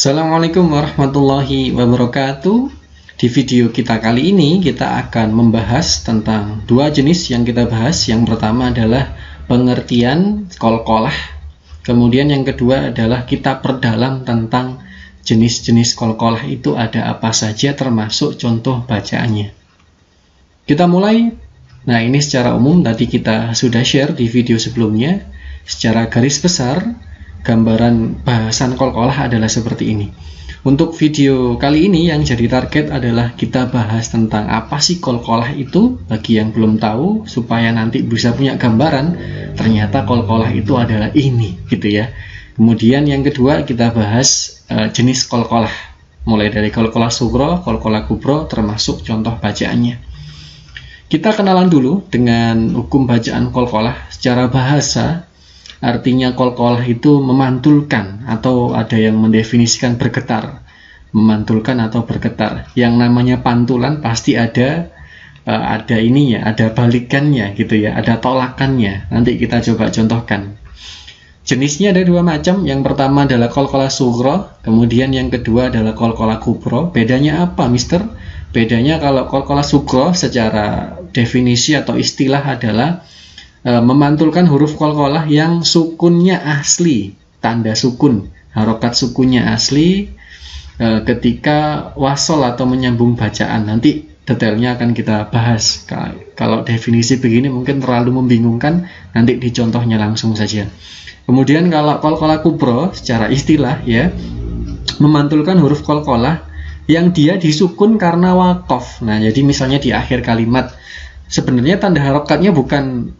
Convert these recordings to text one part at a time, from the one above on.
Assalamualaikum warahmatullahi wabarakatuh. Di video kita kali ini kita akan membahas tentang dua jenis yang kita bahas. Yang pertama adalah pengertian qalqalah. Kemudian yang kedua adalah kita perdalam tentang jenis-jenis qalqalah itu ada apa saja termasuk contoh bacaannya. Kita mulai. Nah, ini secara umum tadi kita sudah share di video sebelumnya. Secara garis besar gambaran bahasan qalqalah adalah seperti ini. Untuk video kali ini yang jadi target adalah kita bahas tentang apa sih qalqalah itu bagi yang belum tahu, supaya nanti bisa punya gambaran ternyata qalqalah itu adalah ini gitu ya. Kemudian yang kedua kita bahas jenis qalqalah, mulai dari qalqalah sughra, qalqalah kubra termasuk contoh bacaannya. Kita kenalan dulu dengan hukum bacaan qalqalah secara bahasa. Artinya qalqalah itu memantulkan, atau ada yang mendefinisikan bergetar. Memantulkan atau bergetar. Yang namanya pantulan pasti ada ininya, ada balikannya gitu ya, ada tolakannya. Nanti kita coba contohkan. Jenisnya ada dua macam. Yang pertama adalah qalqalah sughra, kemudian yang kedua adalah qalqalah kubra. Bedanya apa, Mister? Bedanya kalau qalqalah sughra secara definisi atau istilah adalah memantulkan huruf qalqalah yang sukunnya asli, tanda sukun, harokat sukunnya asli ketika wasol atau menyambung bacaan. Nanti detailnya akan kita bahas. Kalau definisi begini mungkin terlalu membingungkan, nanti di contohnya langsung saja. Kemudian kalau qalqalah kubra secara istilah ya, memantulkan huruf qalqalah yang dia disukun karena waqaf. Nah, jadi misalnya di akhir kalimat sebenarnya tanda harokatnya bukan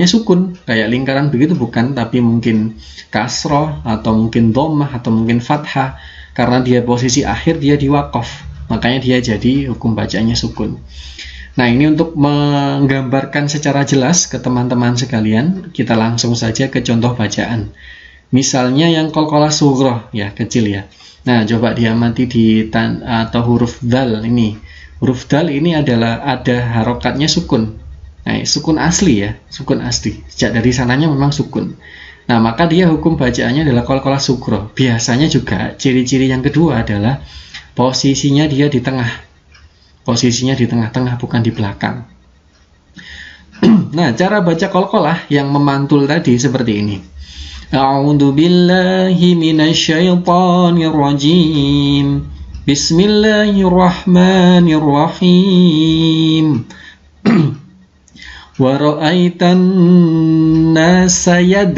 sukun kayak lingkaran begitu, bukan, tapi mungkin kasroh atau mungkin dhammah atau mungkin fathah. Karena dia posisi akhir, dia diwaqaf, makanya dia jadi hukum bacaannya sukun. Nah, ini untuk menggambarkan secara jelas ke teman-teman sekalian, kita langsung saja ke contoh bacaan. Misalnya yang qalqalah sughra ya, kecil ya. Nah, coba diamati atau huruf dal ini. Huruf dal ini adalah ada harokatnya sukun. Nah, sukun asli ya, sukun asli. Sejak dari sananya memang sukun. Nah, maka dia hukum bacaannya adalah qalqalah sughra. Biasanya juga ciri-ciri yang kedua adalah posisinya dia di tengah. Posisinya di tengah-tengah, bukan di belakang. Nah, cara baca qalqalah yang memantul tadi seperti ini. A'udzu billahi minasyaitonir rajim. Bismillahirrahmanirrahim. Wa ra'aitan nasayad.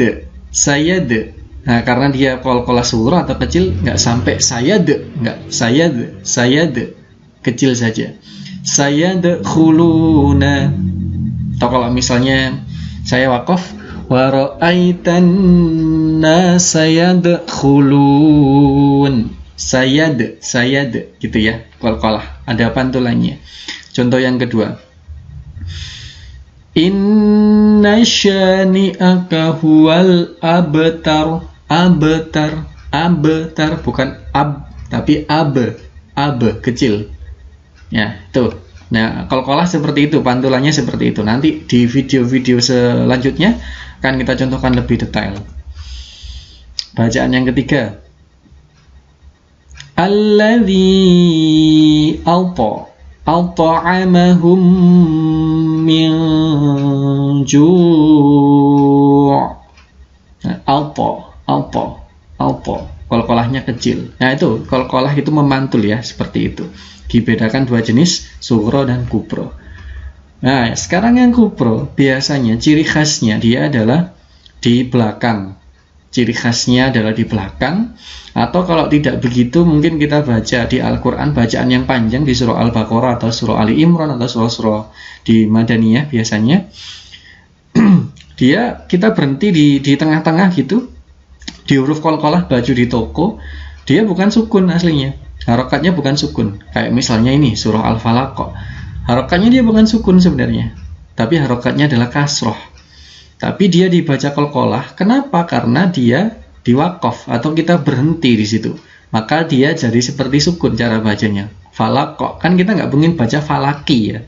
Nah, karena dia qalqalah sughra atau kecil, nggak sampai sayad, nggak sayad kecil saja. Sayad khuluna. Atau kalau misalnya saya waqaf, wa ra'aitan nasayad khulun. Sayad gitu ya, qalqalah ada pantulannya. Contoh yang kedua, inna syani'aka huwal abtar. Abtar bukan tapi ab kecil ya, tuh. Nah, qalqalah seperti itu, pantulannya seperti itu. Nanti di video-video selanjutnya akan kita contohkan lebih detail. Bacaan yang ketiga, alladzi at'amahum min ju'. Qalqalahnya kecil. Nah, itu qalqalah itu memantul ya, seperti itu. Dibedakan dua jenis, sughra dan kubra. Nah, sekarang yang kubra biasanya ciri khasnya dia adalah di belakang. Ciri khasnya adalah di belakang, atau kalau tidak begitu mungkin kita baca di Al-Quran bacaan yang panjang di surah Al-Baqarah atau surah Ali Imran atau surah-surah di Madaniyah biasanya kita berhenti di tengah-tengah gitu, di huruf qalqalah baju di toko, dia bukan sukun aslinya, harokatnya bukan sukun. Kayak misalnya ini surah Al-Falaq, harokatnya dia bukan sukun sebenarnya, tapi harokatnya adalah kasroh. Tapi dia dibaca qalqalah. Kenapa? Karena dia diwaqaf atau kita berhenti di situ. Maka dia jadi seperti sukun cara bacanya. Falaq. Kan kita nggak mungkin baca falaki ya.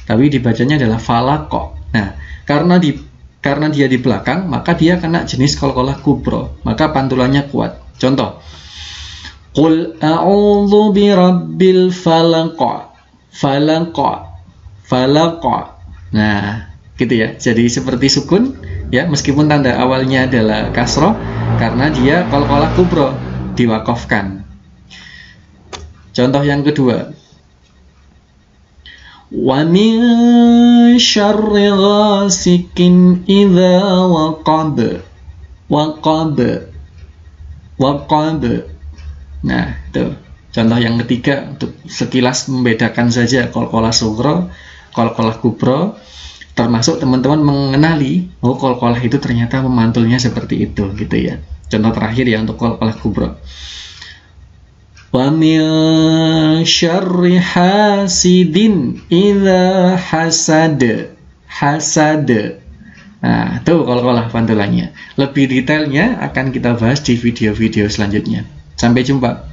Tapi dibacanya adalah falaq. Nah, karena dia di belakang, maka dia kena jenis qalqalah kubra. Maka pantulannya kuat. Contoh, Qul a'udzu birabbil falaq. Falaq. Falaq. Nah, gitu ya. Jadi seperti sukun ya, meskipun tanda awalnya adalah kasroh karena dia qalqalah kubra diwakafkan. Contoh yang kedua. Wa min syarri ghasikin idza waqab. Waqab. Waqab. Nah, itu contoh yang ketiga untuk sekilas membedakan saja qalqalah sughra, qalqalah kubra, termasuk teman-teman mengenali oh qalqalah itu ternyata memantulnya seperti itu gitu ya. Contoh terakhir ya untuk qalqalah kubra. Wa min syarri hasidin idza hasad. Hasad. Nah, itu qalqalah pantulannya. Lebih detailnya akan kita bahas di video-video selanjutnya. Sampai jumpa.